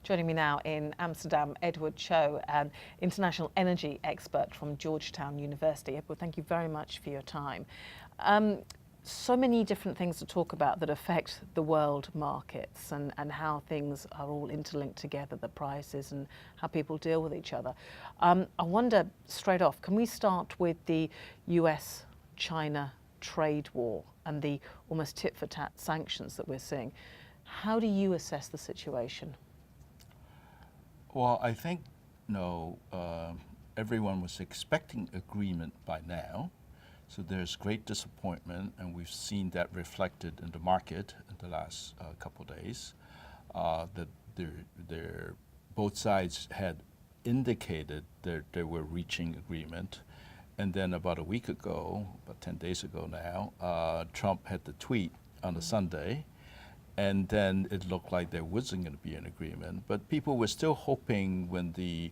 Joining me now in Amsterdam, Edward Chow, an international energy expert from Georgetown University. Edward, thank you very much for your time. So many different things to talk about that affect the world markets and how things are all interlinked together, the prices and how people deal with each other. I wonder, straight off, can we start with the US-China trade war and the almost tit-for-tat sanctions that we're seeing? How do you assess the situation? Well, I think everyone was expecting agreement by now. So there's great disappointment, and we've seen that reflected in the market in the last couple of days. That both sides had indicated that they were reaching agreement. And then about a week ago, about 10 days ago now, Trump had the tweet on a Sunday. And then it looked like there wasn't going to be an agreement. But people were still hoping when the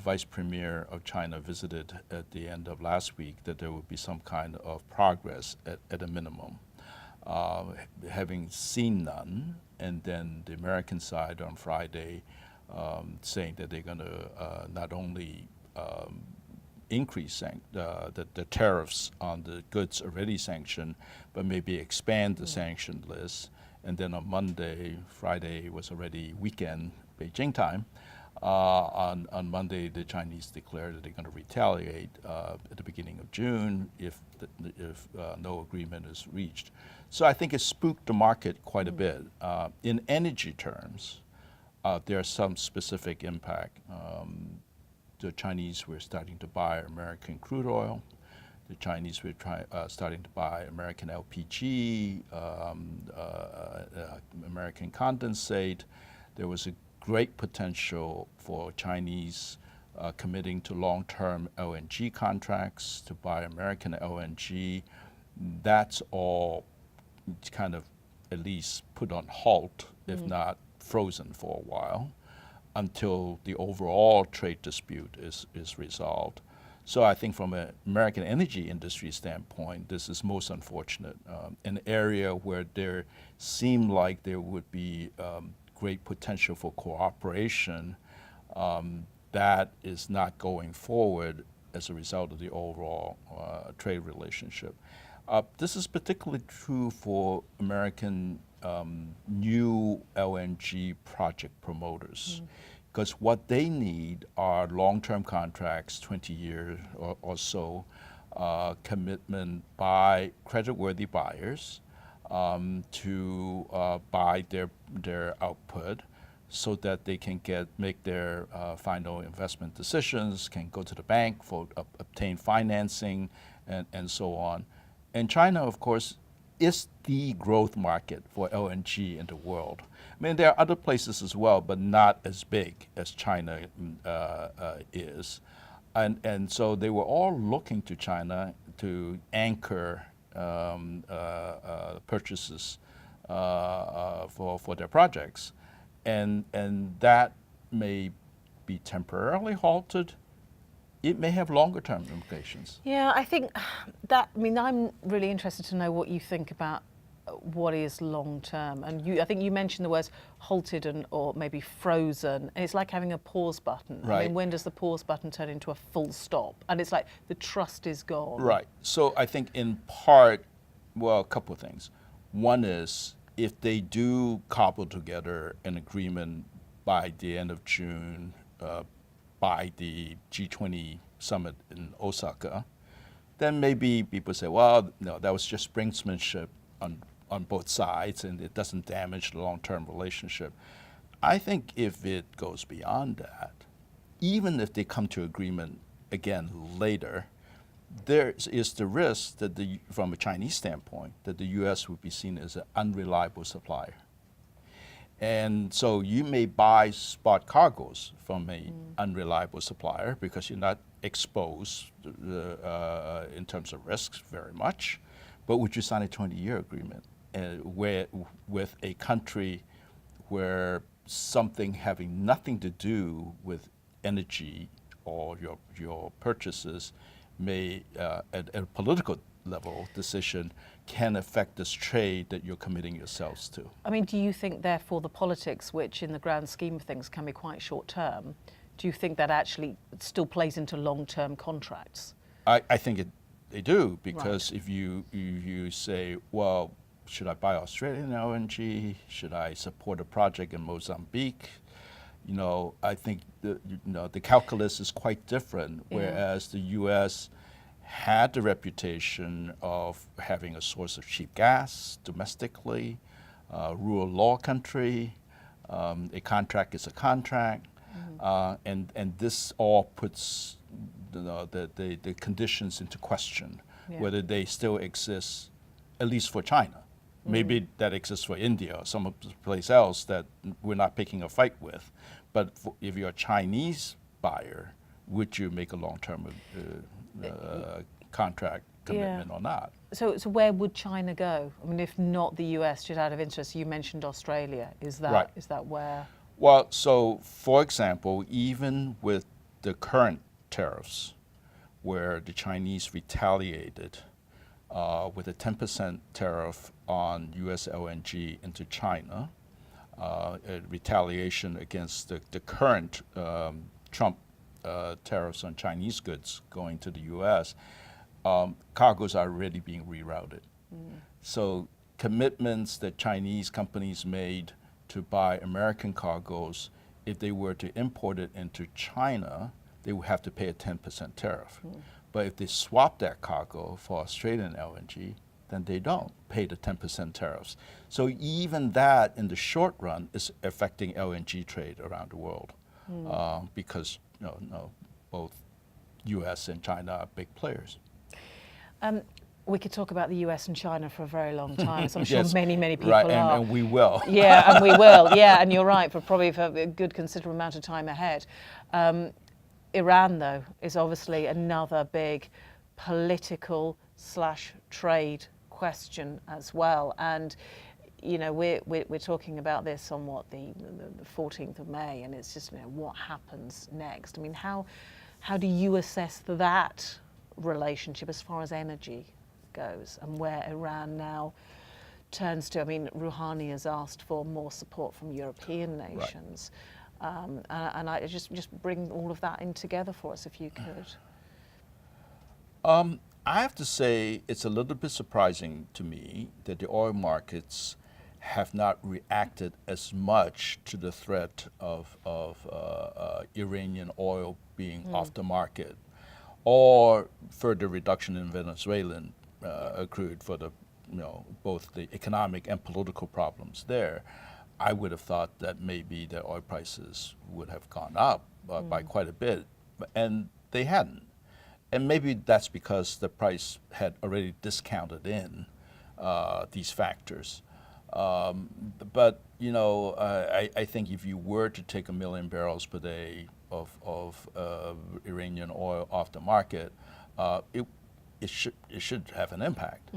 Vice Premier of China visited at the end of last week that there would be some kind of progress at a minimum. Having seen none, and then the American side on Friday saying that they're going to not only increase the tariffs on the goods already sanctioned, but maybe expand the sanction list. And then on Monday, Friday was already weekend, Beijing time. On Monday, the Chinese declared that they're going to retaliate at the beginning of June if no agreement is reached. So I think it spooked the market quite a bit. In energy terms, there are some specific impact. The Chinese were starting to buy American crude oil. The Chinese were starting to buy American LPG, American condensate. There was a great potential for Chinese committing to long-term LNG contracts to buy American LNG. That's all kind of at least put on halt, if not frozen for a while, until the overall trade dispute is resolved. So I think from an American energy industry standpoint, this is most unfortunate. An area where there seemed like there would be great potential for cooperation, that is not going forward as a result of the overall trade relationship. This is particularly true for American new LNG project promoters. Because what they need are long-term contracts, 20 years or so, commitment by creditworthy buyers to buy their output so that they can make their final investment decisions, can go to the bank for obtain financing and so on. And China, of course, is the growth market for LNG in the world. I mean, there are other places as well, but not as big as China is. And so they were all looking to China to anchor purchases for their projects. And that may be temporarily halted. It may have longer term implications. Yeah, I think that, I'm really interested to know what you think about what is long term. And I think you mentioned the words halted or maybe frozen. And it's like having a pause button. Right. I mean, when does the pause button turn into a full stop? And it's like the trust is gone. Right. So I think in part, well, a couple of things. One is if they do cobble together an agreement by the end of June, by the G20 summit in Osaka, then maybe people say, well, no, that was just brinksmanship on both sides and it doesn't damage the long-term relationship. I think if it goes beyond that, even if they come to agreement again later, there is the risk that from a Chinese standpoint, that the US would be seen as an unreliable supplier. And so you may buy spot cargoes from an unreliable supplier because you're not exposed in terms of risks very much. But would you sign a 20-year agreement with a country where something having nothing to do with energy or your purchases may, at a political level decision, can affect this trade that you're committing yourselves to. I mean, do you think, therefore, the politics, which in the grand scheme of things can be quite short term, do you think that actually still plays into long-term contracts? I think they do, because if you say, well, should I buy Australian LNG? Should I support a project in Mozambique? You know, I think the calculus is quite different, whereas the U.S. had the reputation of having a source of cheap gas domestically, rule of law country, a contract is a contract, and this all puts the conditions into question, whether they still exist, at least for China. Maybe that exists for India or some place else that we're not picking a fight with. But if you're a Chinese buyer, would you make a long-term contract commitment or not? So where would China go? I mean, if not the US, just out of interest, you mentioned Australia. Is that where? Well, so for example, even with the current tariffs, where the Chinese retaliated with a 10% tariff on US LNG into China, a retaliation against the current Trump tariffs on Chinese goods going to the US, cargoes are already being rerouted. So commitments that Chinese companies made to buy American cargoes, if they were to import it into China, they would have to pay a 10% tariff. But if they swap that cargo for Australian LNG, then they don't pay the 10% tariffs. So even that, in the short run, is affecting LNG trade around the world, because both U.S. and China are big players. We could talk about the US and China for a very long time, as I'm sure many people are. And we will. Yeah, and we will. Yeah, and you're right, for a good considerable amount of time ahead. Iran, though, is obviously another big political/trade question as well. And we're talking about this on the 14th of May, and it's just what happens next. I mean, how do you assess that relationship as far as energy goes, and where Iran now turns to? I mean, Rouhani has asked for more support from European nations. And I just bring all of that in together for us, if you could. I have to say it's a little bit surprising to me that the oil markets have not reacted as much to the threat of Iranian oil being off the market, or further reduction in Venezuelan crude for the both the economic and political problems there. I would have thought that maybe the oil prices would have gone up by quite a bit, and they hadn't. And maybe that's because the price had already discounted in these factors. But I think if you were to take 1 million barrels per day of Iranian oil off the market, it should have an impact.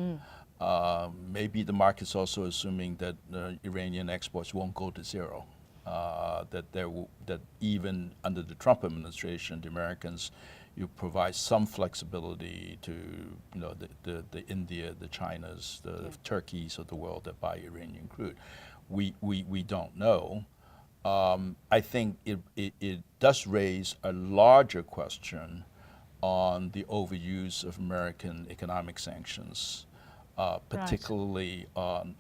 Maybe the market's also assuming that Iranian exports won't go to zero. That even under the Trump administration, the Americans, you provide some flexibility to the India, the Chinas, the Turkeys of the world that buy Iranian crude. We don't know. I think it does raise a larger question on the overuse of American economic sanctions, particularly on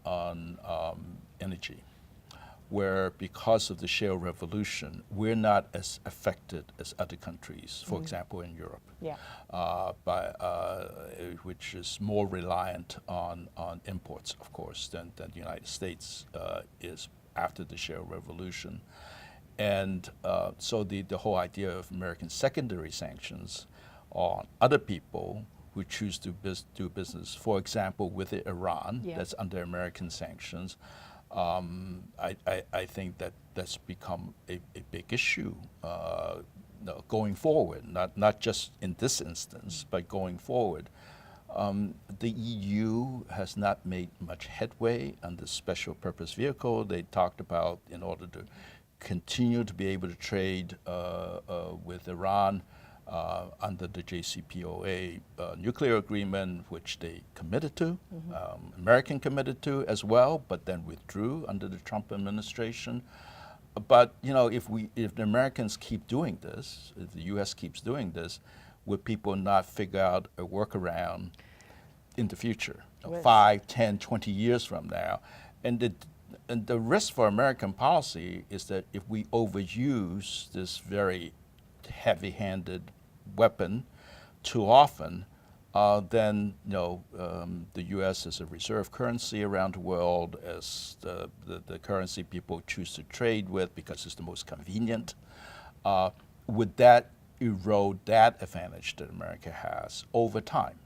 energy, where because of the shale revolution, we're not as affected as other countries, for example, in Europe, which is more reliant on imports, of course, than the United States is after the shale revolution. And so the whole idea of American secondary sanctions on other people who choose to do business, for example, with Iran, that's under American sanctions, I think that's become a big issue going forward, not just in this instance, but going forward. The EU has not made much headway on the special purpose vehicle. They talked about, in order to continue to be able to trade with Iran, under the JCPOA nuclear agreement, which they committed to, American committed to as well, but then withdrew under the Trump administration. But if the Americans keep doing this, if the U.S. keeps doing this, would people not figure out a workaround in the future, 5, 10, 20 years from now? And the risk for American policy is that if we overuse this very heavy-handed weapon too often, then the U.S. is a reserve currency around the world, as the currency people choose to trade with because it's the most convenient. Would that erode that advantage that America has over time?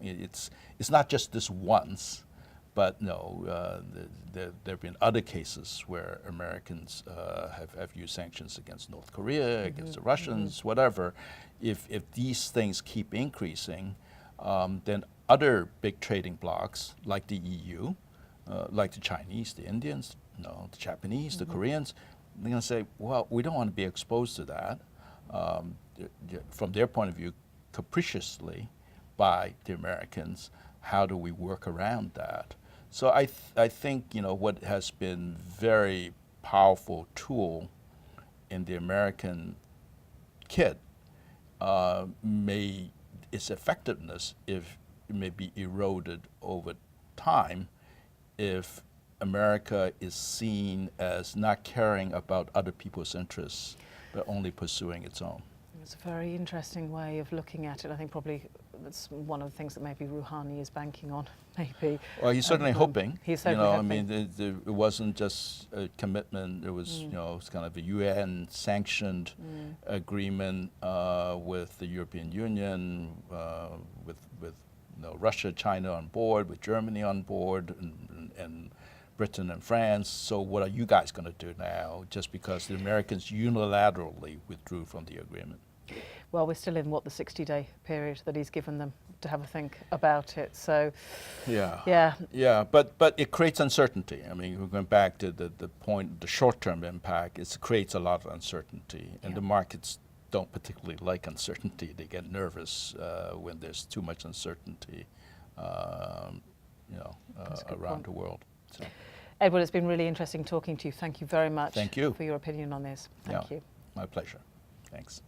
It's not just this once, but there have been other cases where Americans have used sanctions against North Korea, against the Russians, whatever. If these things keep increasing, then other big trading blocs like the EU, like the Chinese, the Indians, the Japanese, the Koreans, they're going to say, well, we don't want to be exposed to that, from their point of view, capriciously by the Americans. How do we work around that? So I think what has been very powerful tool in the American kit its effectiveness if it may be eroded over time if America is seen as not caring about other people's interests but only pursuing its own. It's a very interesting way of looking at it. I think probably that's one of the things that maybe Rouhani is banking on, maybe. Well, he's certainly hoping. He's certainly hoping. I mean, it wasn't just a commitment. It was, it's kind of a UN-sanctioned agreement with the European Union, with Russia, China on board, with Germany on board, and Britain and France. So what are you guys going to do now, just because the Americans unilaterally withdrew from the agreement? Well, we're still in the 60-day period that he's given them to have a think about it. So, yeah. But it creates uncertainty. I mean, we're going back to the point, the short-term impact. It creates a lot of uncertainty, and the markets don't particularly like uncertainty. They get nervous when there's too much uncertainty, around the world. So. Edward, it's been really interesting talking to you. Thank you very much. Thank you for your opinion on this. Thank you. My pleasure. Thanks.